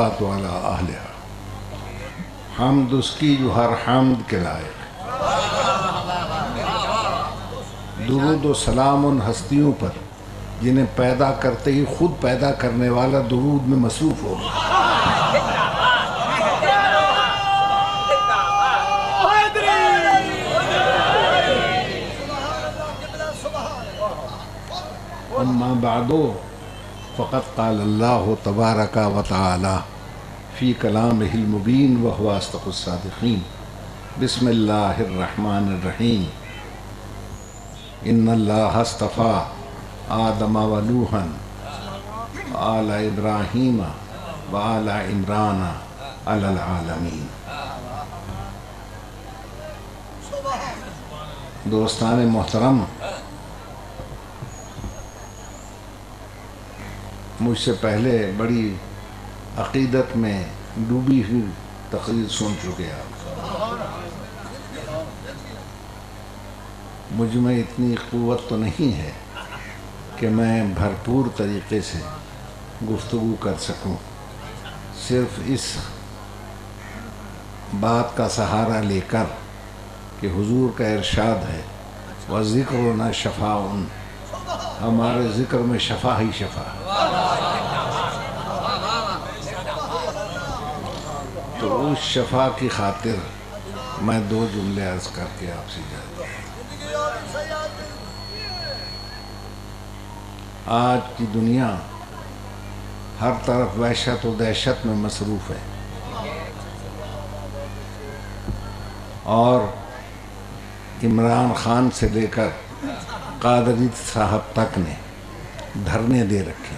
والصلاۃ علی اہلہا، حمد اس کی جو ہر حمد کے لائق، درود و سلام ان ہستیوں پر جنہیں پیدا کرتے ہی خود پیدا کرنے والا درود میں مصروف ہو گیا۔ اما بعد فقد قال اللہ تبارک و تعالی فی کلامہ المبین وہو اصدق الصادقین۔ بسم اللہ الرحمن الرحیم۔ ان اللہ اصطفیٰ آدم و نوحا آل ابراہیم و آل عمران علی العالمین۔ دوستان محترم، مجھ سے پہلے بڑی عقیدت میں ڈوبی ہوئی تقریر سن چکے آپ۔ مجھ میں اتنی قوت تو نہیں ہے کہ میں بھرپور طریقے سے گفتگو کر سکوں، صرف اس بات کا سہارا لے کر کہ حضور کا ارشاد ہے وَذِكْرُنَا شَفَاءٌ، ہمارے ذکر میں شفا ہی شفا ہے۔ تو اس شفا کی خاطر میں دو جملے عرض کر کے آپ سے جاتا ہوں۔ آج کی دنیا ہر طرف وحشت و دہشت میں مصروف ہے، اور عمران خان سے لے کر قادری صاحب تک نے دھرنے دے رکھے،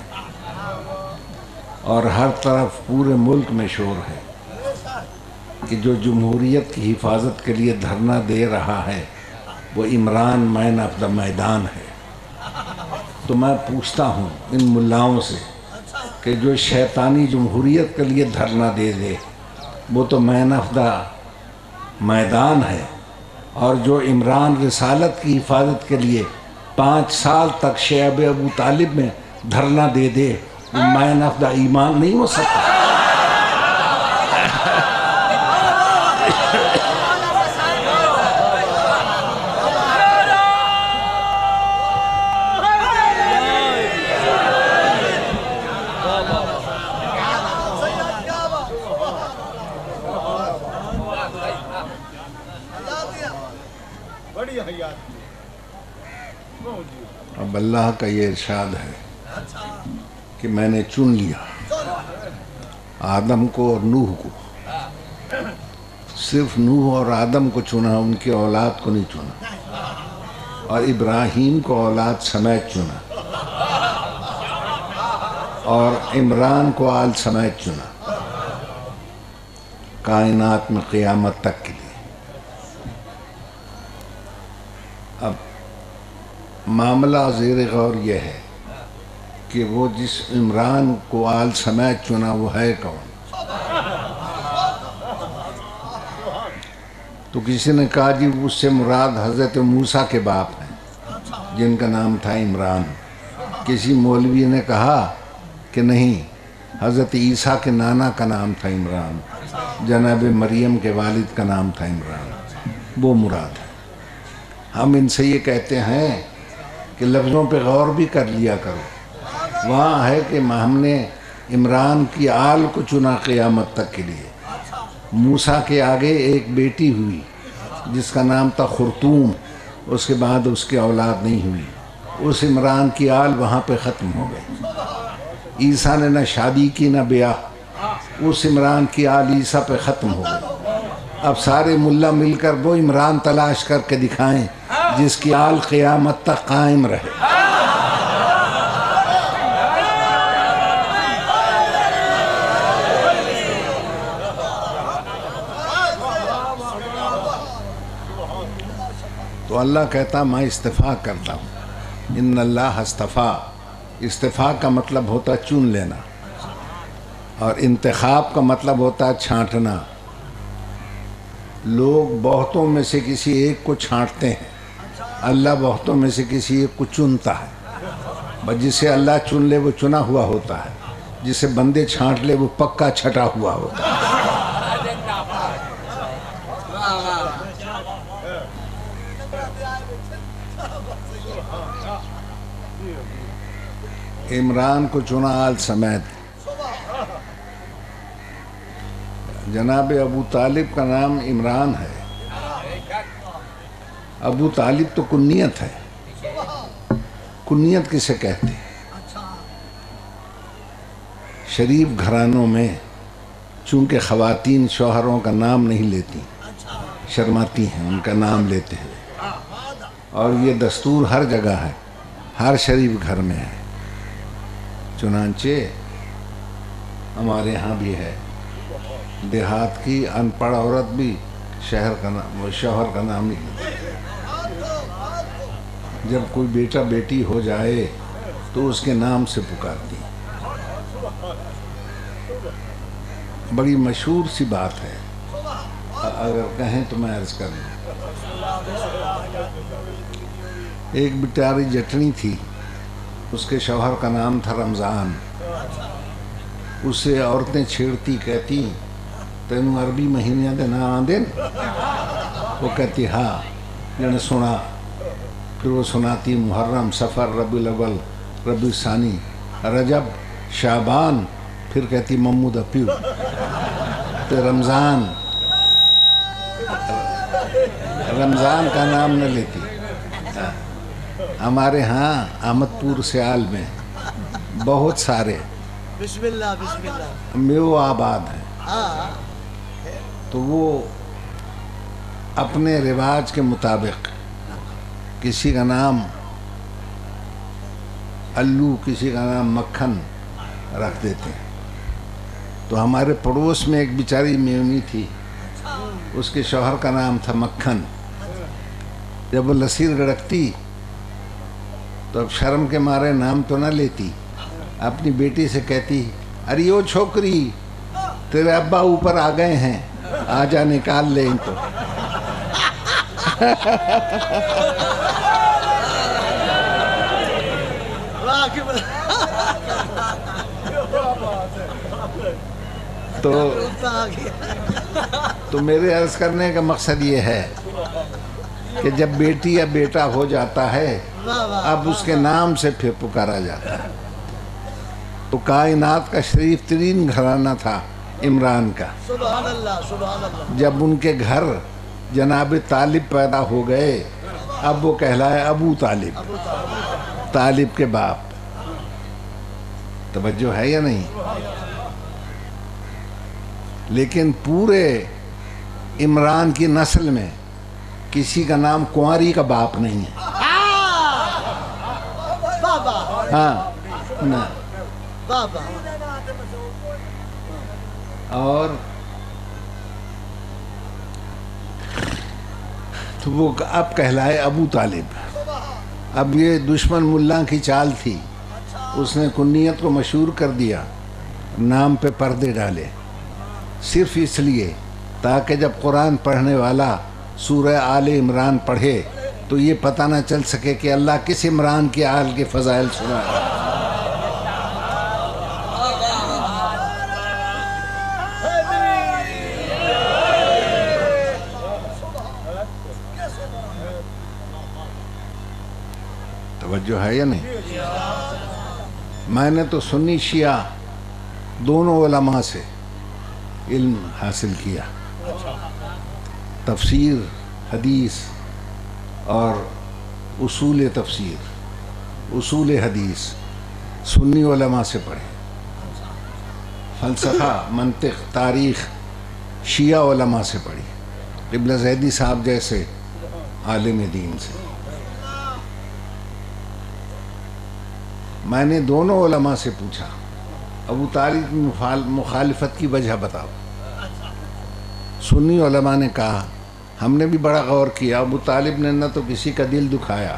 اور ہر طرف پورے ملک میں شور ہے کہ جو جمہوریت کی حفاظت کے لیے دھرنا دے رہا ہے وہ عمران مین آف دا میدان ہے۔ تو میں پوچھتا ہوں ان ملاؤں سے کہ جو شیطانی جمہوریت کے لیے دھرنا دے دے وہ تو مین آف دا میدان ہے، اور جو عمران رسالت کی حفاظت کے لیے 5 سال تک شعب ابو طالب میں دھرنا دے دے وہ مین آف دا ایمان نہیں ہو سکتا۔ اب اللہ کا یہ ارشاد ہے کہ میں نے چن لیا آدم کو اور نوح کو، صرف نوح اور آدم کو چنا، ان کی اولاد کو نہیں چنا، اور ابراہیم کو اولاد سمیت چنا، اور عمران کو آل سمیت چنا، کائنات میں قیامت تک کے لیے۔ اب معاملہ زیر غور یہ ہے کہ وہ جس عمران کو آل سمیت چنا وہ ہے کون؟ تو کسی نے کہا جی اس سے مراد حضرت موسیٰ کے باپ ہیں جن کا نام تھا عمران۔ کسی مولوی نے کہا کہ نہیں، حضرت عیسیٰ کے نانا کا نام تھا عمران، جناب مریم کے والد کا نام تھا عمران، وہ مراد ہے۔ ہم ان سے یہ کہتے ہیں کہ لفظوں پہ غور بھی کر لیا کرو۔ وہاں ہے کہ ہم نے عمران کی آل کو چنا قیامت تک کے لیے۔ موسیٰ کے آگے ایک بیٹی ہوئی جس کا نام تھا خرطوم، اس کے بعد اس کی اولاد نہیں ہوئی، اس عمران کی آل وہاں پہ ختم ہو گئی۔ عیسیٰ نے نہ شادی کی نہ بیاہ، اس عمران کی آل عیسیٰ پہ ختم ہو گئی۔ اب سارے ملا مل کر وہ عمران تلاش کر کے دکھائیں جس کی آل قیامت تک قائم رہے۔ تو اللہ کہتا میں استفاء کرتا ہوں، ان اللہ اصطفیٰ۔ استفاء کا مطلب ہوتا ہے چن لینا، اور انتخاب کا مطلب ہوتا ہے چھانٹنا۔ لوگ بہتوں میں سے کسی ایک کو چھانٹتے ہیں، اللہ بہتوں میں سے کسی ایک کو چنتا ہے۔ بس جسے اللہ چن لے وہ چنا ہوا ہوتا ہے، جسے بندے چھانٹ لے وہ پکا چھٹا ہوا ہوتا ہے۔ عمران کو چنا آل سمیت۔ جناب ابو طالب کا نام عمران ہے۔ ابو طالب تو کنیت ہے۔ کنیت کسے کہتے ہیں؟ شریف گھرانوں میں چونکہ خواتین شوہروں کا نام نہیں لیتی، شرماتی ہیں، ان کا نام لیتے ہیں، اور یہ دستور ہر جگہ ہے، ہر شریف گھر میں ہے۔ چنانچہ ہمارے ہاں بھی ہے، دیہات کی ان پڑھ عورت بھی شوہر کا نام نہیں لیتی۔ جب کوئی بیٹا بیٹی ہو جائے تو اس کے نام سے پکارتی۔ بڑی مشہور سی بات ہے، اگر کہیں تو میں عرض کر لوں۔ ایک بیچاری جٹنی تھی، اس کے شوہر کا نام تھا رمضان۔ اسے عورتیں چھیڑتی، کہتی تینوں عربی مہینے دے نام آندے؟ وہ کہتی ہاں، جنہیں سنا۔ پھر وہ سناتی محرم، صفر، ربیع الاول، ربیع الثانی، رجب، شعبان، پھر کہتی محمود اپیو، تو رمضان کا نام نہ لیتی۔ ہمارے ہاں احمد پور سیال میں بہت سارے میو آباد ہیں، تو وہ اپنے رواج کے مطابق کسی کا نام الو، کسی کا نام مکھن رکھ دیتے ہیں۔ تو ہمارے پڑوس میں ایک بیچاری میونی تھی، اس کے شوہر کا نام تھا مکھن۔ جب وہ لسیر گڑکتی تو اب شرم کے مارے نام تو نہ لیتی، اپنی بیٹی سے کہتی ارے او چھوکری، تیرے ابا اوپر آ گئے ہیں، آ جا نکال لے ان کو۔ تو میرے عرض کرنے کا مقصد یہ ہے کہ جب بیٹی یا بیٹا ہو جاتا ہے اب اس کے نام سے پھر پکارا جاتا ہے۔ تو کائنات کا شریف ترین گھرانہ تھا عمران کا۔ سبحان اللہ، سبحان اللہ۔ جب ان کے گھر جناب طالب پیدا ہو گئے اب وہ کہلائے ابو طالب، طالب کے باپ۔ توجہ ہے یا نہیں؟ لیکن پورے عمران کی نسل میں کسی کا نام کنواری کا باپ نہیں ہے۔ بابا، ہاں نہ، بابا۔ اور تو وہ اب کہلائے ابو طالب۔ اب یہ دشمن ملا کی چال تھی، اس نے کنیت کو مشہور کر دیا، نام پہ پردے ڈالے، صرف اس لیے تاکہ جب قرآن پڑھنے والا سورہ آل عمران پڑھے تو یہ پتہ نہ چل سکے کہ اللہ کس عمران کے آل کے فضائل سنا ہے۔ توجہ ہے یا نہیں؟ میں نے تو سنی شیعہ دونوں علماء سے علم حاصل کیا، تفسیر، حدیث اور اصول تفسیر، اصول حدیث سنی علماء سے پڑھے، فلسفہ، منطق، تاریخ شیعہ علماء سے پڑھی، قبلہ زیدی صاحب جیسے عالم دین سے۔ میں نے دونوں علماء سے پوچھا ابو طالب کی مخالفت کی وجہ بتاؤ۔ سنی علماء نے کہا ہم نے بھی بڑا غور کیا، ابو طالب نے نہ تو کسی کا دل دکھایا،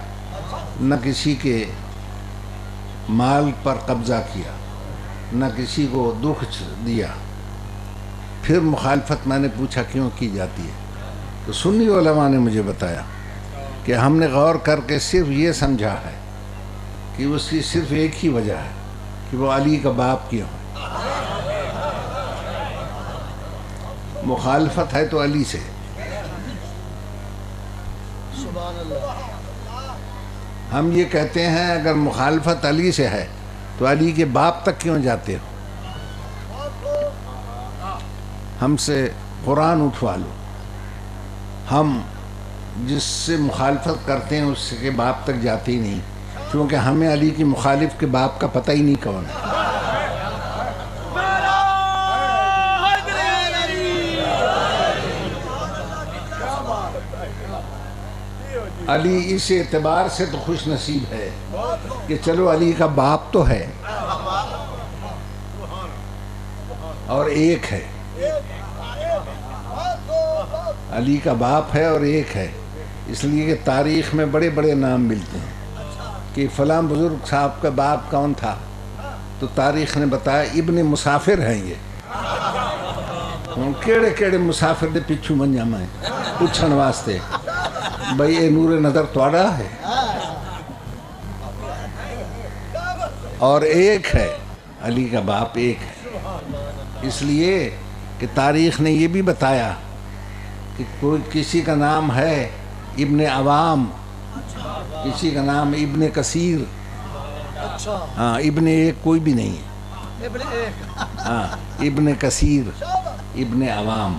نہ کسی کے مال پر قبضہ کیا، نہ کسی کو دکھ دیا۔ پھر مخالفت میں نے پوچھا کیوں کی جاتی ہے، تو سنی علماء نے مجھے بتایا کہ ہم نے غور کر کے صرف یہ سمجھا ہے کہ اس کی صرف ایک ہی وجہ ہے کہ وہ علی کا باپ کیوں ہے۔ مخالفت ہے تو علی سے. سبحان اللہ. ہم یہ کہتے ہیں اگر مخالفت علی سے ہے تو علی کے باپ تک کیوں جاتے ہو؟ ہم سے قرآن اٹھوا لو. ہم جس سے مخالفت کرتے ہیں اس کے باپ تک جاتے ہی نہیں، کیونکہ ہمیں علی کی مخالف کے باپ کا پتہ ہی نہیں کون ہے. علی اس اعتبار سے تو خوش نصیب ہے کہ چلو علی کا باپ تو ہے اور ایک ہے. علی کا باپ ہے اور ایک ہے، اس لیے کہ تاریخ میں بڑے بڑے نام ملتے ہیں کہ فلاں بزرگ صاحب کا باپ کون تھا، تو تاریخ نے بتایا ابن مسافر ہیں یہ. کیڑے کیڑے مسافر دے پچھو من جاما ہے پوچھن واسطے بھئی اے نور نظر توڑا ہے. اور ایک ہے، علی کا باپ ایک ہے، اس لیے کہ تاریخ نے یہ بھی بتایا کہ کوئی کسی کا نام ہے ابن عوام، کسی کا نام ابن کثیر. اچھا. ہاں ابن ایک کوئی بھی نہیں ہے. ابن ایک. ہاں ابن کثیر، ابن عوام.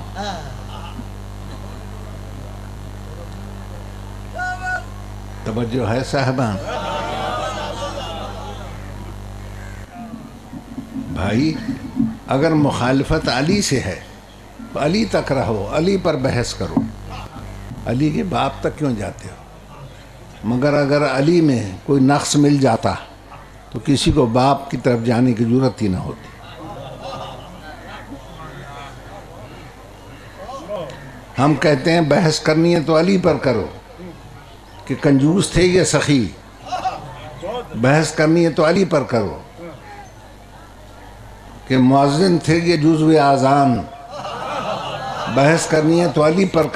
توجہ ہے صاحبان؟ بھائی اگر مخالفت علی سے ہے تو علی تک رہو، علی پر بحث کرو. علی کے باپ تک کیوں جاتے ہو؟ مگر اگر علی میں کوئی نقص مل جاتا تو کسی کو باپ کی طرف جانے کی ضرورت ہی نہ ہوتی. ہم کہتے ہیں بحث کرنی ہے تو علی پر کرو کہ کنجوس تھے یا سخی. بحث کرنی ہے تو علی پر کرو کہ مؤذن تھے یا جزو اذان. بحث کرنی ہے تو علی پر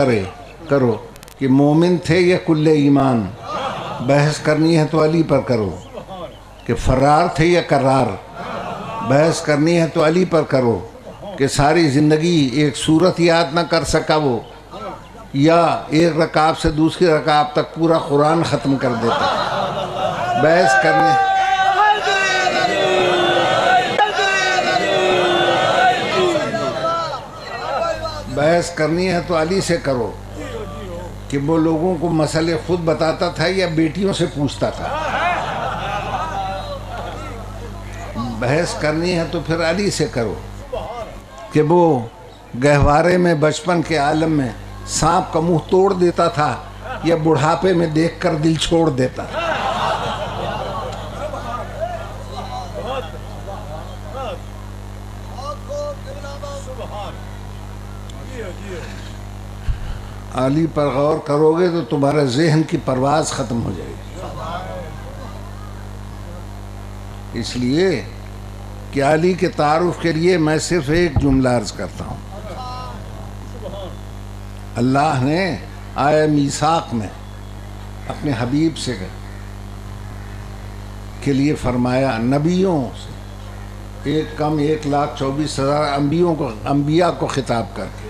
کرو کہ مومن تھے یا کل ایمان. بحث کرنی ہے تو علی پر کرو کہ فرار تھے یا کرار. بحث کرنی ہے تو علی پر کرو کہ ساری زندگی ایک صورت یاد نہ کر سکا وہ، یا ایک رکعت سے دوسری رکعت تک پورا قرآن ختم کر دیتا. بحث کرنی ہے تو علی سے کرو کہ وہ لوگوں کو مسئلے خود بتاتا تھا یا بیٹیوں سے پوچھتا تھا. بحث کرنی ہے تو پھر علی سے کرو کہ وہ گہوارے میں بچپن کے عالم میں سانپ کا منہ توڑ دیتا تھا یا بڑھاپے میں دیکھ کر دل چھوڑ دیتا. علی پر غور کرو گے تو تمہارے ذہن کی پرواز ختم ہو جائے گی. اس لیے کہ علی کے تعارف کے لیے میں صرف ایک جملہ عرض کرتا ہوں. اللہ نے آیہ میثاق میں اپنے حبیب سے کے لیے فرمایا، نبیوں سے ایک کم 1,24,000 انبیاء کو خطاب کر کے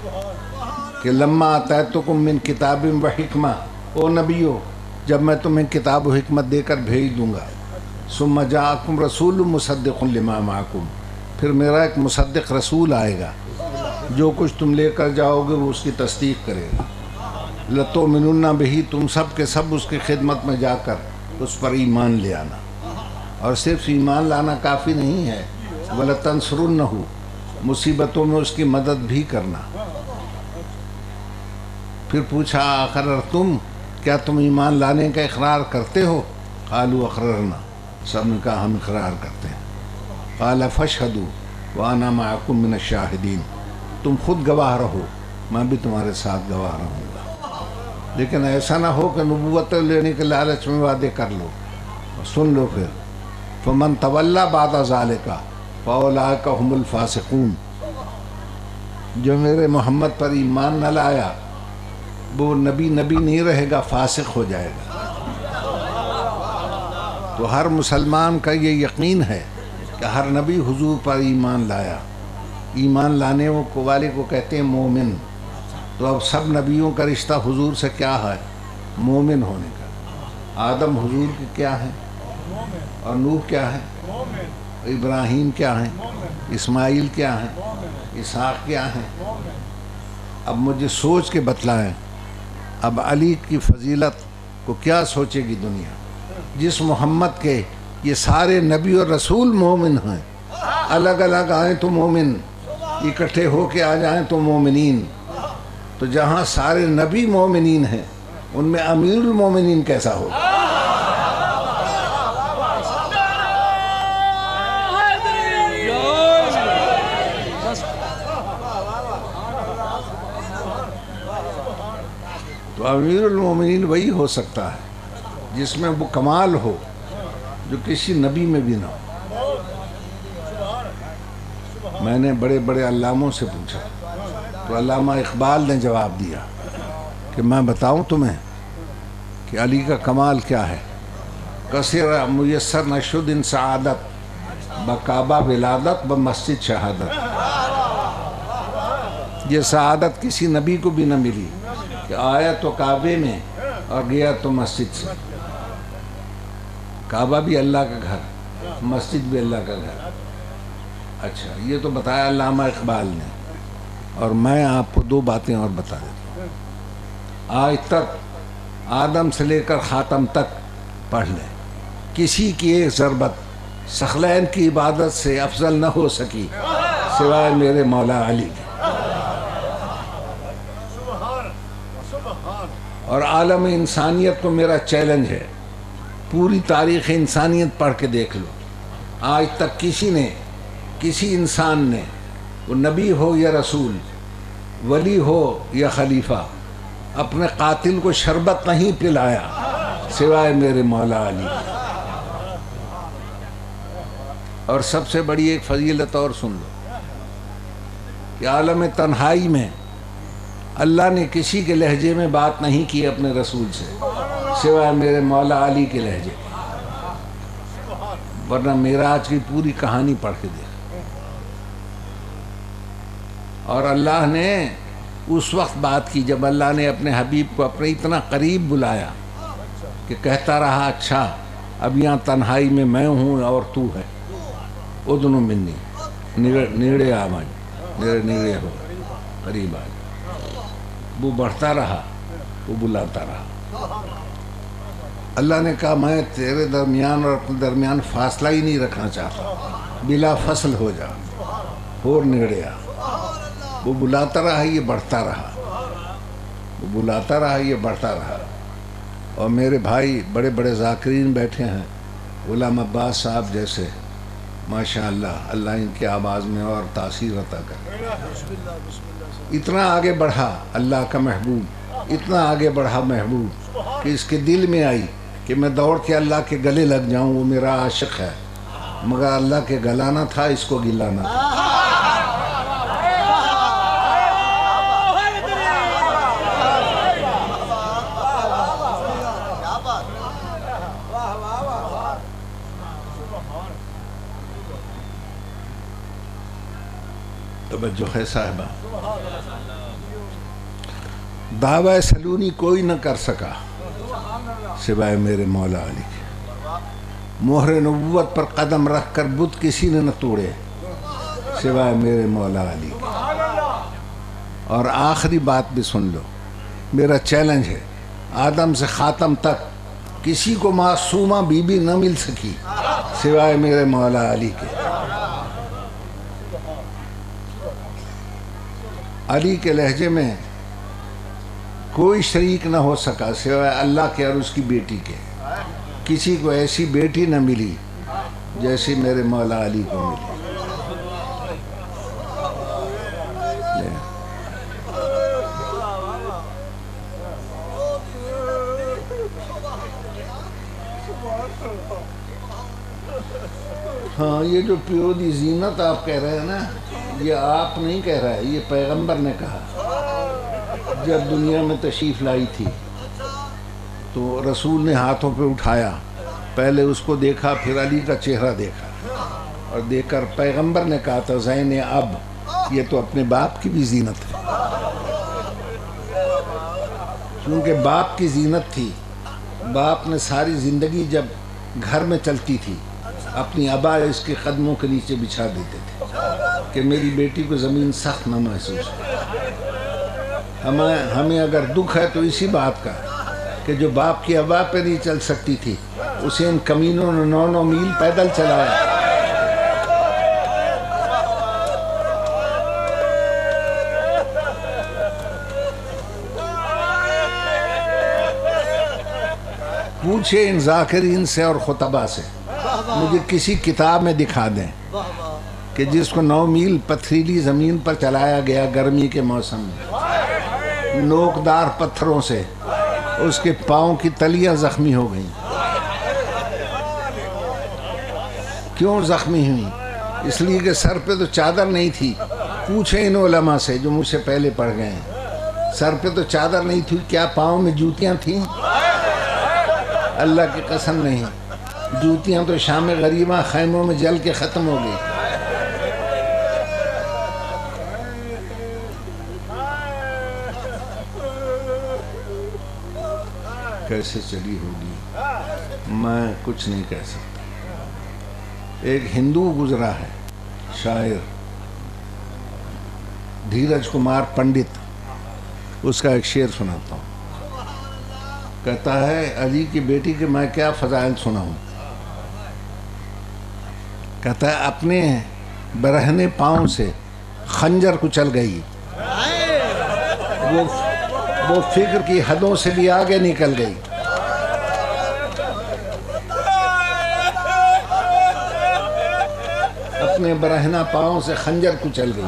کہ لما آتیتکم من کتاب و حکمہ، او نبیو جب میں تمہیں کتاب و حکمت دے کر بھیج دوں گا، ثم جاءکم رسول مصدق لما معکم، پھر میرا ایک مصدق رسول آئے گا، جو کچھ تم لے کر جاؤ گے وہ اس کی تصدیق کرے گا. لتؤمنن بہ، تم سب کے سب اس کی خدمت میں جا کر اس پر ایمان لے آنا. اور صرف ایمان لانا کافی نہیں ہے، وَلَتَنْصُرُنَّهُ، مصیبتوں میں اس کی مدد بھی کرنا. پھر پوچھا اقررتم، کیا تم ایمان لانے کا اقرار کرتے ہو؟ قالوا اقررنا، سب نے کہا ہم اقرار کرتے ہیں. قال فاشهدوا وانا معكم من الشاہدین، تم خود گواہ رہو میں بھی تمہارے ساتھ گواہ رہوں گا. لیکن ایسا نہ ہو کہ نبوت لینے کے لالچ میں وعدے کر لو. سن لو پھر، فمن تولی بعد ذالک فاولئک هم الفاسقون، جو میرے محمد پر ایمان نہ لایا وہ نبی نہیں رہے گا، فاسق ہو جائے گا. تو ہر مسلمان کا یہ یقین ہے کہ ہر نبی حضور پر ایمان لایا، ایمان لانے والے کو کہتے ہیں مومن. تو اب سب نبیوں کا رشتہ حضور سے کیا ہے؟ مومن ہونے کا. آدم حضور کے کیا ہیں؟ اور نوح کیا ہے؟ ابراہیم کیا ہیں؟ اسماعیل کیا ہیں؟ اسحاق کیا ہیں؟ اب مجھے سوچ کے بتلائیں اب علی کی فضیلت کو کیا سوچے گی دنیا؟ جس محمد کے یہ سارے نبی اور رسول مومن ہیں. الگ الگ آئیں تو مومن، اکٹھے ہو کے آ جائیں تو مومنین. تو جہاں سارے نبی مومنین ہیں ان میں امیر المومنین کیسا ہوگا؟ تو امیر المومنین وہی ہو سکتا ہے جس میں وہ کمال ہو جو کسی نبی میں بھی نہ ہو. میں نے بڑے بڑے علاموں سے پوچھا تو علامہ اقبال نے جواب دیا کہ میں بتاؤں تمہیں کہ علی کا کمال کیا ہے. کثیر میسر نشد ان سعادت بکعبہ ولادت بمسجد شہادت. یہ سعادت کسی نبی کو بھی نہ ملی کہ آیا تو کعبے میں اور گیا تو مسجد سے. کعبہ بھی اللہ کا گھر، مسجد بھی اللہ کا گھر. اچھا، یہ تو بتایا علامہ اقبال نے. اور میں آپ کو دو باتیں اور بتا دیتا ہوں. آج تک آدم سے لے کر خاتم تک پڑھ لیں، کسی کی ایک ضربت ثقلین کی عبادت سے افضل نہ ہو سکی سوائے میرے مولا علی کے. اور عالم انسانیت کو میرا چیلنج ہے، پوری تاریخ انسانیت پڑھ کے دیکھ لو. آج تک کسی انسان نے، وہ نبی ہو یا رسول، ولی ہو یا خلیفہ، اپنے قاتل کو شربت نہیں پلایا سوائے میرے مولا علی. اور سب سے بڑی ایک فضیلت اور سن لو کہ عالم تنہائی میں اللہ نے کسی کے لہجے میں بات نہیں کی اپنے رسول سے سوائے میرے مولا علی کے لہجے. ورنہ معراج کی پوری کہانی پڑھ کے دیکھ. اور اللہ نے اس وقت بات کی جب اللہ نے اپنے حبیب کو اپنے اتنا قریب بلایا کہ کہتا رہا اچھا اب یہاں تنہائی میں میں ہوں اور تو ہے. ادنو منی، نیڑے آ میرے نیڑے ہو، قریب آ. وہ بڑھتا رہا، وہ بلاتا رہا. اللہ نے کہا میں تیرے درمیان اور اپنے درمیان فاصلہ ہی نہیں رکھنا چاہتا، بلا فصل ہو جا اور نیڑے آ. وہ بلاتا رہا، یہ بڑھتا رہا، وہ بلاتا رہا، یہ بڑھتا رہا. اور میرے بھائی بڑے بڑے ذاکرین بیٹھے ہیں، غلام عباس صاحب جیسے، ماشاء اللہ، اللہ ان کی آواز میں اور تاثیر عطا کرے. اتنا آگے بڑھا اللہ کا محبوب، اتنا آگے بڑھا محبوب کہ اس کے دل میں آئی کہ میں دوڑ کے اللہ کے گلے لگ جاؤں. وہ میرا عاشق ہے، مگر اللہ کے گلانا تھا، اس کو گلانا تھا. توجہ ہے صاحبہ. دعویٰ سلونی کوئی نہ کر سکا سوائے میرے مولا علی کے. مہر نبوت پر قدم رکھ کر بت کسی نے نہ توڑے سوائے میرے مولا علی کے. اور آخری بات بھی سن لو، میرا چیلنج ہے، آدم سے خاتم تک کسی کو معصومہ بی بی نہ مل سکی سوائے میرے مولا علی کے. علی کے لہجے میں کوئی شریک نہ ہو سکا سوائے اللہ کے اور اس کی بیٹی کے. کسی کو ایسی بیٹی نہ ملی جیسی میرے مولا علی کو ملی. ہاں، یہ جو پیو دی زینت آپ کہہ رہے ہیں نا، یہ آپ نہیں کہہ رہا ہے، یہ پیغمبر نے کہا. جب دنیا میں تشریف لائی تھی تو رسول نے ہاتھوں پہ اٹھایا، پہلے اس کو دیکھا، پھر علی کا چہرہ دیکھا، اور دیکھ کر پیغمبر نے کہا تھا زین اب یہ تو اپنے باپ کی بھی زینت ہے، کیونکہ باپ کی زینت تھی. باپ نے ساری زندگی جب گھر میں چلتی تھی اپنی ابا اس کے قدموں کے نیچے بچھا دیتے تھے کہ میری بیٹی کو زمین سخت نہ محسوس ہو. ہمیں اگر دکھ ہے تو اسی بات کا کہ جو باپ کی ابا پہ نہیں چل سکتی تھی اسے ان کمینوں نے 9 میل پیدل چلایا. پوچھے ان ذاکرین سے اور خطبہ سے، مجھے کسی کتاب میں دکھا دیں کہ جس کو 9 میل پتھریلی زمین پر چلایا گیا گرمی کے موسم میں، نوکدار پتھروں سے اس کے پاؤں کی تلیاں زخمی ہو گئیں. کیوں زخمی ہوئی؟ اس لیے کہ سر پہ تو چادر نہیں تھی. پوچھیں ان علماء سے جو مجھ سے پہلے پڑھ گئے ہیں، سر پہ تو چادر نہیں تھی، کیا پاؤں میں جوتیاں تھیں؟ اللہ کی قسم نہیں. جوتیاں تو شام غریبہ خیموں میں جل کے ختم ہو گئی. کیسے چلی ہوگی میں کچھ نہیں کہہ سکتا. ایک ہندو گزرا ہے شاعر دھیرج کمار پنڈت، اس کا ایک شعر سناتا ہوں. کہتا ہے علی کی بیٹی کے میں کیا فضائل سناؤں. کہتا ہے اپنے برہنے پاؤں سے خنجر کچل گئی، وہ فکر کی حدوں سے بھی آگے نکل گئی. اپنے برہنہ پاؤں سے خنجر کچل گئی،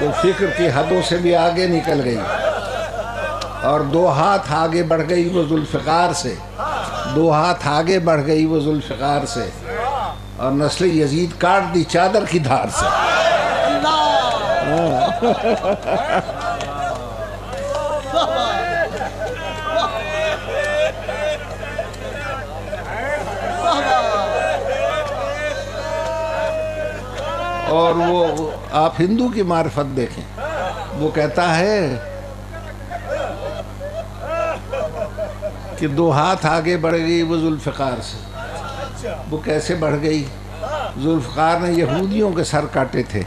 وہ فکر کی حدوں سے بھی آگے نکل گئی، اور 2 ہاتھ آگے بڑھ گئی وہ ذوالفقار سے، 2 ہاتھ آگے بڑھ گئی وہ ذوالفقار سے، اور نسل یزید کاٹ دی چادر کی دھار سے. اور وہ آپ ہندو کی معرفت دیکھیں، وہ کہتا ہے کہ 2 ہاتھ آگے بڑھ گئی وہ ذوالفقار سے. وہ کیسے بڑھ گئی؟ ذوالفقار نے یہودیوں کے سر کاٹے تھے،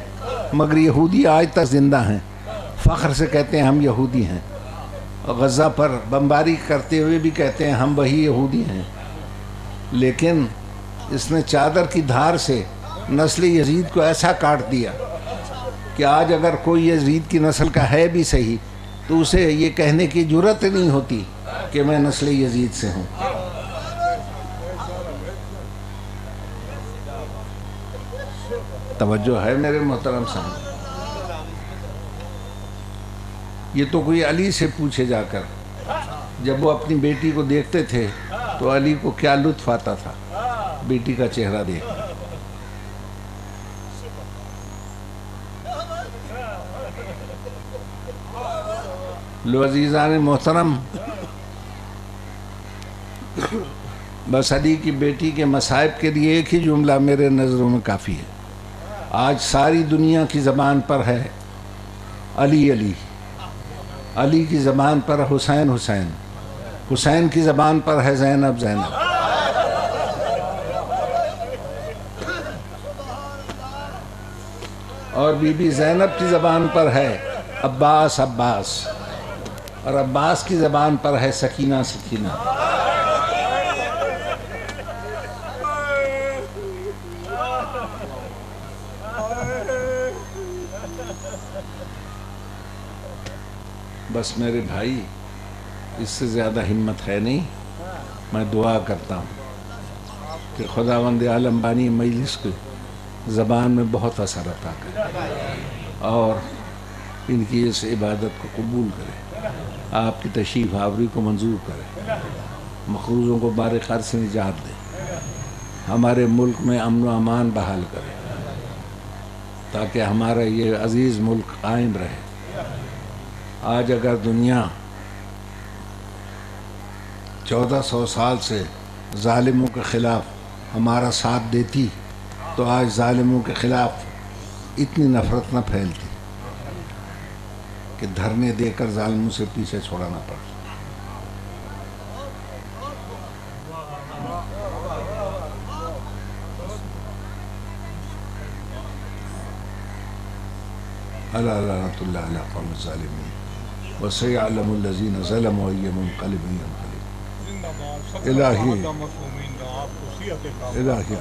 مگر یہودی آج تک زندہ ہیں، فخر سے کہتے ہیں ہم یہودی ہیں. غزہ پر بمباری کرتے ہوئے بھی کہتے ہیں ہم وہی یہودی ہیں. لیکن اس نے چادر کی دھار سے نسل یزید کو ایسا کاٹ دیا کہ آج اگر کوئی یزید کی نسل کا ہے بھی صحیح تو اسے یہ کہنے کی جرت نہیں ہوتی کہ میں نسل یزید سے ہوں. توجہ ہے میرے محترم صاحب؟ یہ تو کوئی علی سے پوچھے جا کر، جب وہ اپنی بیٹی کو دیکھتے تھے تو علی کو کیا لطف آتا تھا بیٹی کا چہرہ دیکھ. لو عزیزان محترم، بس علی کی بیٹی کے مصائب کے لیے ایک ہی جملہ میرے نظروں میں کافی ہے. آج ساری دنیا کی زبان پر ہے علی علی، علی کی زبان پر حسین حسین، حسین کی زبان پر ہے زینب زینب. اور بی بی زینب کی زبان پر ہے عباس عباس، اور عباس کی زبان پر ہے سکینہ سکینہ. بس میرے بھائی اس سے زیادہ ہمت ہے نہیں. میں دعا کرتا ہوں کہ خداوند عالم بانی مجلس کی زبان میں بہت اثر عطا کرے اور ان کی اس عبادت کو قبول کرے، آپ کی تشریف آوری کو منظور کرے، مقروضوں کو بار خر سے نجات دے، ہمارے ملک میں امن و امان بحال کرے تاکہ ہمارا یہ عزیز ملک قائم رہے. آج اگر دنیا 1400 سال سے ظالموں کے خلاف ہمارا ساتھ دیتی تو آج ظالموں کے خلاف اتنی نفرت نہ پھیلتی. کہ دھرنے دے کر ظالموں سے پیچھے چھوڑانا پڑتا. الا لعنۃ اللہ علی القوم الظالمین وسيعلم الذين ظلموا أي منقلب ينقلبون. الہی